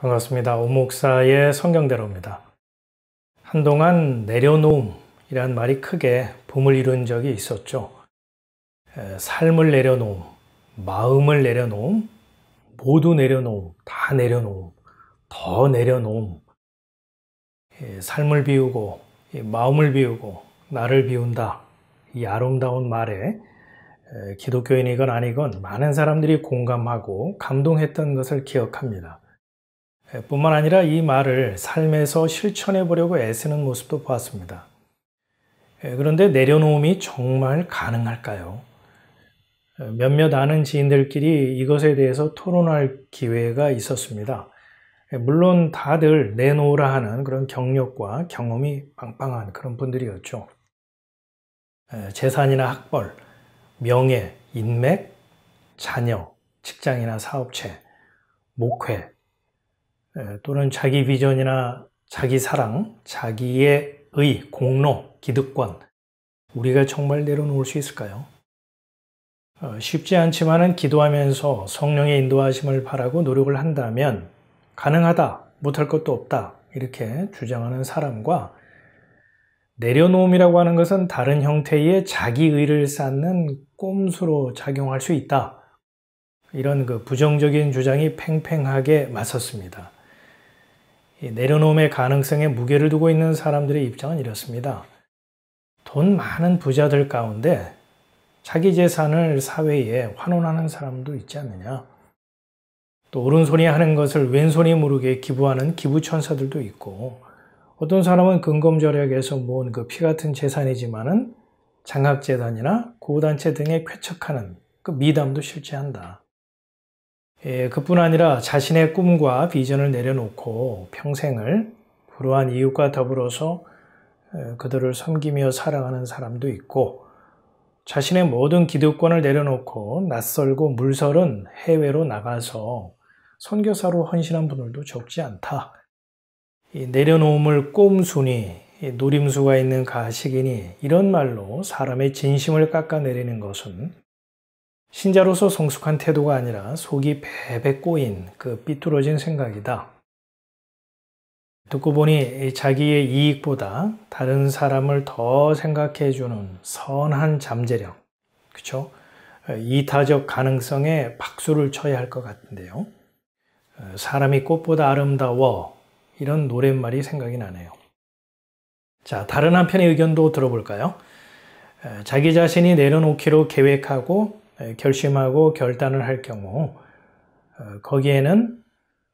반갑습니다. 오 목사의 성경대로입니다. 한동안 내려놓음이란 말이 크게 붐을 이룬 적이 있었죠. 삶을 내려놓음, 마음을 내려놓음, 모두 내려놓음, 다 내려놓음, 더 내려놓음, 삶을 비우고 마음을 비우고 나를 비운다. 이 아름다운 말에 기독교인이건 아니건 많은 사람들이 공감하고 감동했던 것을 기억합니다. 뿐만 아니라 이 말을 삶에서 실천해 보려고 애쓰는 모습도 보았습니다. 그런데 내려놓음이 정말 가능할까요? 몇몇 아는 지인들끼리 이것에 대해서 토론할 기회가 있었습니다. 물론 다들 내놓으라 하는 그런 경력과 경험이 빵빵한 그런 분들이었죠. 재산이나 학벌, 명예, 인맥, 자녀, 직장이나 사업체, 목회, 또는 자기 비전이나 자기 사랑, 자기의 의, 공로, 기득권, 우리가 정말 내려놓을 수 있을까요? 쉽지 않지만은 기도하면서 성령의 인도하심을 바라고 노력을 한다면 가능하다, 못할 것도 없다 이렇게 주장하는 사람과 내려놓음이라고 하는 것은 다른 형태의 자기의를 쌓는 꼼수로 작용할 수 있다. 이런 부정적인 주장이 팽팽하게 맞섰습니다. 내려놓음의 가능성에 무게를 두고 있는 사람들의 입장은 이렇습니다. 돈 많은 부자들 가운데 자기 재산을 사회에 환원하는 사람도 있지 않느냐. 또 오른손이 하는 것을 왼손이 모르게 기부하는 기부천사들도 있고, 어떤 사람은 근검절약에서 모은 피 같은 재산이지만은 장학재단이나 구호단체 등에 쾌척하는 미담도 실제한다. 그뿐 아니라 자신의 꿈과 비전을 내려놓고 평생을 불우한 이웃과 더불어서 그들을 섬기며 살아가는 사람도 있고, 자신의 모든 기득권을 내려놓고 낯설고 물설은 해외로 나가서 선교사로 헌신한 분들도 적지 않다. 이 내려놓음을 꼼수니 노림수가 있는 가식이니 이런 말로 사람의 진심을 깎아내리는 것은 신자로서 성숙한 태도가 아니라 속이 베베 꼬인 삐뚤어진 생각이다. 듣고 보니 자기의 이익보다 다른 사람을 더 생각해주는 선한 잠재력, 그렇죠? 이타적 가능성에 박수를 쳐야 할 것 같은데요. 사람이 꽃보다 아름다워, 이런 노랫말이 생각이 나네요. 자, 다른 한편의 의견도 들어볼까요? 자기 자신이 내려놓기로 계획하고 결심하고 결단을 할 경우 거기에는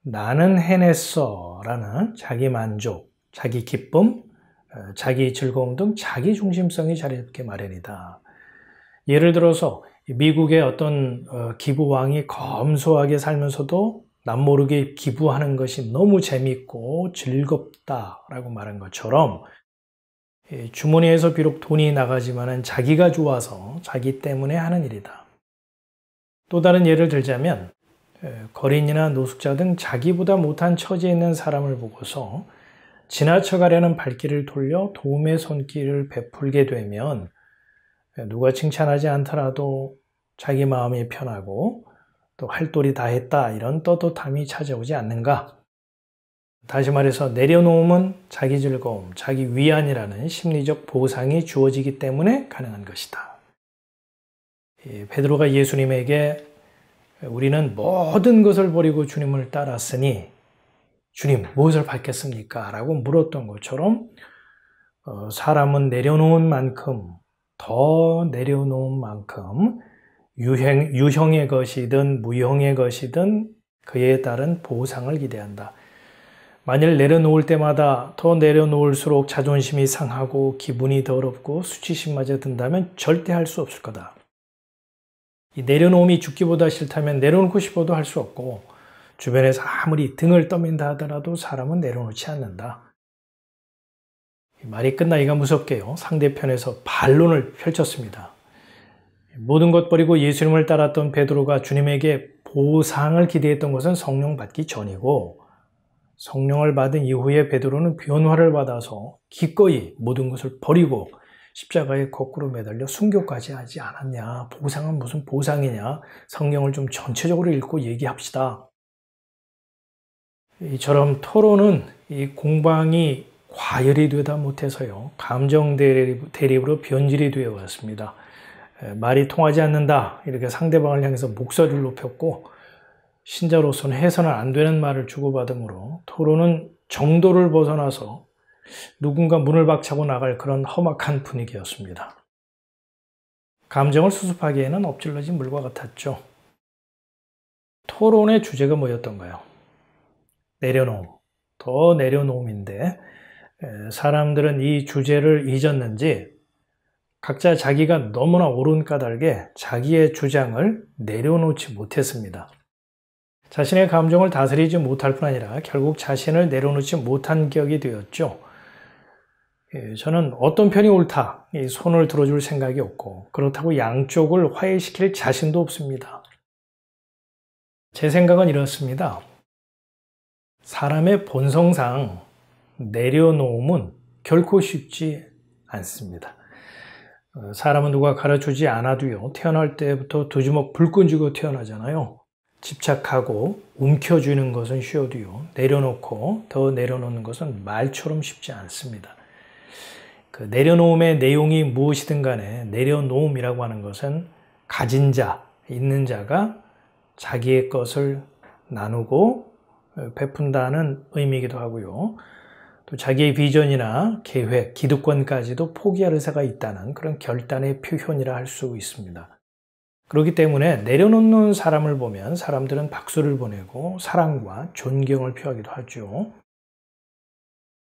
나는 해냈어 라는 자기 만족, 자기 기쁨, 자기 즐거움 등 자기 중심성이 자리 잡게 마련이다. 예를 들어서 미국의 어떤 기부왕이 검소하게 살면서도 남모르게 기부하는 것이 너무 재밌고 즐겁다라고 말한 것처럼 주머니에서 비록 돈이 나가지만 자기가 좋아서 자기 때문에 하는 일이다. 또 다른 예를 들자면 거린이나 노숙자 등 자기보다 못한 처지에 있는 사람을 보고서 지나쳐가려는 발길을 돌려 도움의 손길을 베풀게 되면 누가 칭찬하지 않더라도 자기 마음이 편하고 또 할 도리 다 했다 이런 떳떳함이 찾아오지 않는가? 다시 말해서 내려놓음은 자기 즐거움, 자기 위안이라는 심리적 보상이 주어지기 때문에 가능한 것이다. 베드로가 예수님에게 우리는 모든 것을 버리고 주님을 따랐으니 주님 무엇을 받겠습니까? 라고 물었던 것처럼 사람은 내려놓은 만큼 더 내려놓은 만큼 유형의 것이든 무형의 것이든 그에 따른 보상을 기대한다. 만일 내려놓을 때마다 더 내려놓을수록 자존심이 상하고 기분이 더럽고 수치심마저 든다면 절대 할 수 없을 거다. 이 내려놓음이 죽기보다 싫다면 내려놓고 싶어도 할 수 없고, 주변에서 아무리 등을 떠민다 하더라도 사람은 내려놓지 않는다. 말이 끝나기가 무섭게요. 상대편에서 반론을 펼쳤습니다. 모든 것 버리고 예수님을 따랐던 베드로가 주님에게 보상을 기대했던 것은 성령 받기 전이고, 성령을 받은 이후에 베드로는 변화를 받아서 기꺼이 모든 것을 버리고 십자가에 거꾸로 매달려 순교까지 하지 않았냐. 보상은 무슨 보상이냐. 성경을 좀 전체적으로 읽고 얘기합시다. 이처럼 토론은 이 공방이 과열이 되다 못해서요, 감정 대립으로 변질이 되어 왔습니다. 말이 통하지 않는다 이렇게 상대방을 향해서 목소리를 높였고, 신자로서는 해서는 안 되는 말을 주고받으므로 토론은 정도를 벗어나서 누군가 문을 박차고 나갈 그런 험악한 분위기였습니다. 감정을 수습하기에는 엎질러진 물과 같았죠. 토론의 주제가 뭐였던가요? 내려놓음, 더 내려놓음인데, 사람들은 이 주제를 잊었는지 각자 자기가 너무나 옳은 까닭에 자기의 주장을 내려놓지 못했습니다. 자신의 감정을 다스리지 못할 뿐 아니라 결국 자신을 내려놓지 못한 격이 되었죠. 저는 어떤 편이 옳다, 손을 들어줄 생각이 없고, 그렇다고 양쪽을 화해시킬 자신도 없습니다. 제 생각은 이렇습니다. 사람의 본성상 내려놓음은 결코 쉽지 않습니다. 사람은 누가 가르쳐주지 않아도요, 태어날 때부터 두 주먹 불끈 쥐고 태어나잖아요. 집착하고 움켜쥐는 것은 쉬워도요, 내려놓고 더 내려놓는 것은 말처럼 쉽지 않습니다. 그 내려놓음의 내용이 무엇이든 간에 내려놓음이라고 하는 것은 가진 자, 있는 자가 자기의 것을 나누고 베푼다는 의미이기도 하고요. 또 자기의 비전이나 계획, 기득권까지도 포기할 의사가 있다는 그런 결단의 표현이라 할 수 있습니다. 그렇기 때문에 내려놓는 사람을 보면 사람들은 박수를 보내고 사랑과 존경을 표하기도 하죠.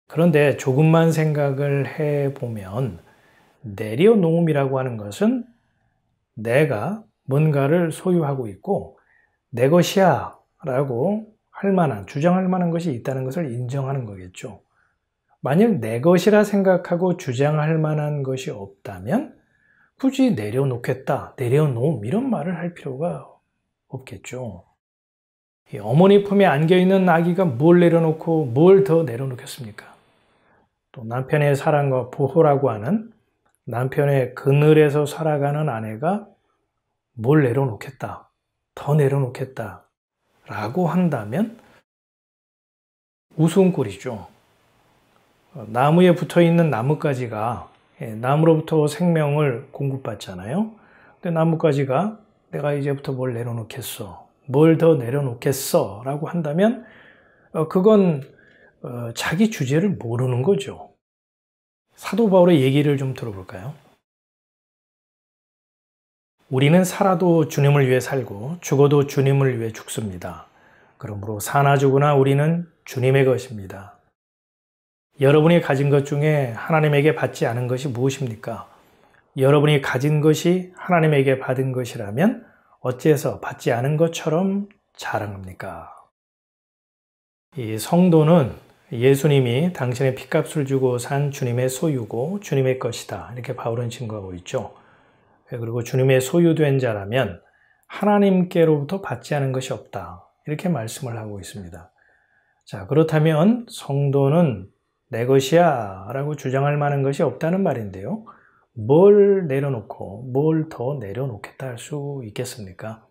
그런데 조금만 생각을 해보면 내려놓음이라고 하는 것은 내가 뭔가를 소유하고 있고 내 것이야 라고 할 만한, 주장할 만한 것이 있다는 것을 인정하는 거겠죠. 만약 내 것이라 생각하고 주장할 만한 것이 없다면 굳이 내려놓겠다, 내려놓음 이런 말을 할 필요가 없겠죠. 어머니 품에 안겨있는 아기가 뭘 내려놓고 뭘 더 내려놓겠습니까? 또 남편의 사랑과 보호라고 하는 남편의 그늘에서 살아가는 아내가 뭘 내려놓겠다, 더 내려놓겠다 라고 한다면 웃음꼴이죠. 나무에 붙어있는 나뭇가지가 나무로부터 생명을 공급받잖아요. 근데 나뭇가지가 내가 이제부터 뭘 내려놓겠어, 뭘 더 내려놓겠어 라고 한다면 그건 자기 주제를 모르는 거죠. 사도 바울의 얘기를 좀 들어볼까요? 우리는 살아도 주님을 위해 살고 죽어도 주님을 위해 죽습니다. 그러므로 사나 죽으나 우리는 주님의 것입니다. 여러분이 가진 것 중에 하나님에게 받지 않은 것이 무엇입니까? 여러분이 가진 것이 하나님에게 받은 것이라면 어째서 받지 않은 것처럼 자랑합니까? 이 성도는 예수님이 당신의 핏값을 주고 산 주님의 소유고 주님의 것이다, 이렇게 바울은 증거하고 있죠. 그리고 주님의 소유된 자라면 하나님께로부터 받지 않은 것이 없다, 이렇게 말씀을 하고 있습니다. 자, 그렇다면 성도는 내 것이야 라고 주장할 만한 것이 없다는 말인데요, 뭘 내려놓고 뭘 더 내려놓겠다 할 수 있겠습니까?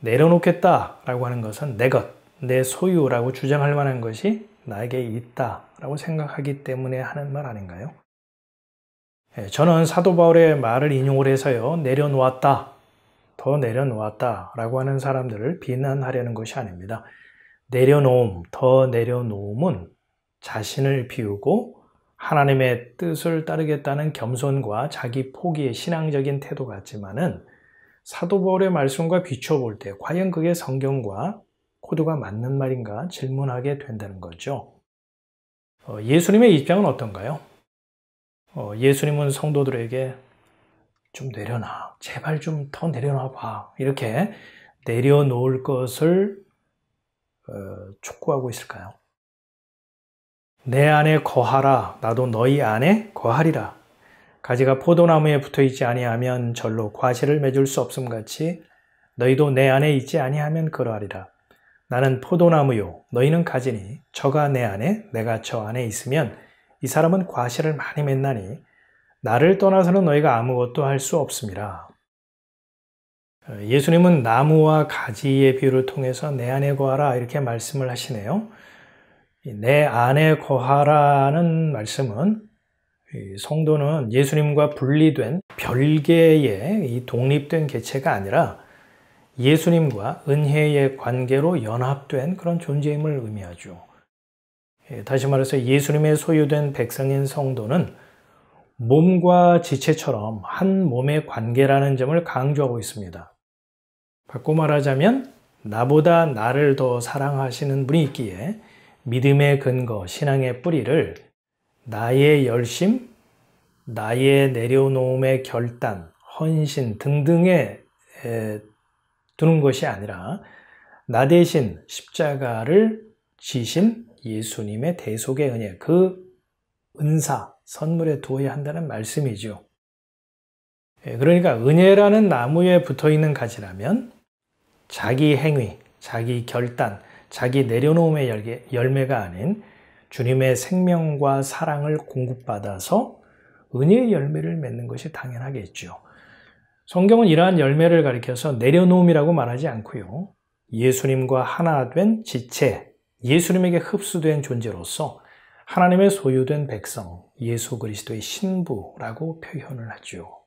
내려놓겠다 라고 하는 것은 내 것, 내 소유라고 주장할 만한 것이 나에게 있다 라고 생각하기 때문에 하는 말 아닌가요? 저는 사도 바울의 말을 인용을 해서요, 내려놓았다, 더 내려놓았다 라고 하는 사람들을 비난하려는 것이 아닙니다. 내려놓음, 더 내려놓음은 자신을 비우고 하나님의 뜻을 따르겠다는 겸손과 자기 포기의 신앙적인 태도 같지만은 사도 바울의 말씀과 비춰볼 때 과연 그게 성경과 코드가 맞는 말인가 질문하게 된다는 거죠. 예수님의 입장은 어떤가요? 예수님은 성도들에게 좀 내려놔, 제발 좀 더 내려놔 봐, 이렇게 내려놓을 것을 촉구하고 있을까요? 내 안에 거하라, 나도 너희 안에 거하리라. 가지가 포도나무에 붙어있지 아니하면 절로 과실을 맺을 수 없음 같이 너희도 내 안에 있지 아니하면 그러하리라. 나는 포도나무요 너희는 가지니 저가 내 안에 내가 저 안에 있으면 이 사람은 과실을 많이 맺나니 나를 떠나서는 너희가 아무것도 할 수 없음이라. 예수님은 나무와 가지의 비유를 통해서 내 안에 거하라 이렇게 말씀을 하시네요. 내 안에 거하라는 말씀은 성도는 예수님과 분리된 별개의 이 독립된 개체가 아니라 예수님과 은혜의 관계로 연합된 그런 존재임을 의미하죠. 다시 말해서 예수님의 소유된 백성인 성도는 몸과 지체처럼 한 몸의 관계라는 점을 강조하고 있습니다. 바꿔 말하자면 나보다 나를 더 사랑하시는 분이 있기에 믿음의 근거, 신앙의 뿌리를 나의 열심, 나의 내려놓음의 결단, 헌신 등등에 두는 것이 아니라 나 대신 십자가를 지신 예수님의 대속의 은혜, 그 은사, 선물에 두어야 한다는 말씀이죠. 그러니까 은혜라는 나무에 붙어있는 가지라면 자기 행위, 자기 결단, 자기 내려놓음의 열매가 아닌 주님의 생명과 사랑을 공급받아서 은혜의 열매를 맺는 것이 당연하겠죠. 성경은 이러한 열매를 가리켜서 내려놓음이라고 말하지 않고요. 예수님과 하나 된 지체, 예수님에게 흡수된 존재로서 하나님의 소유된 백성, 예수 그리스도의 신부라고 표현을 하죠.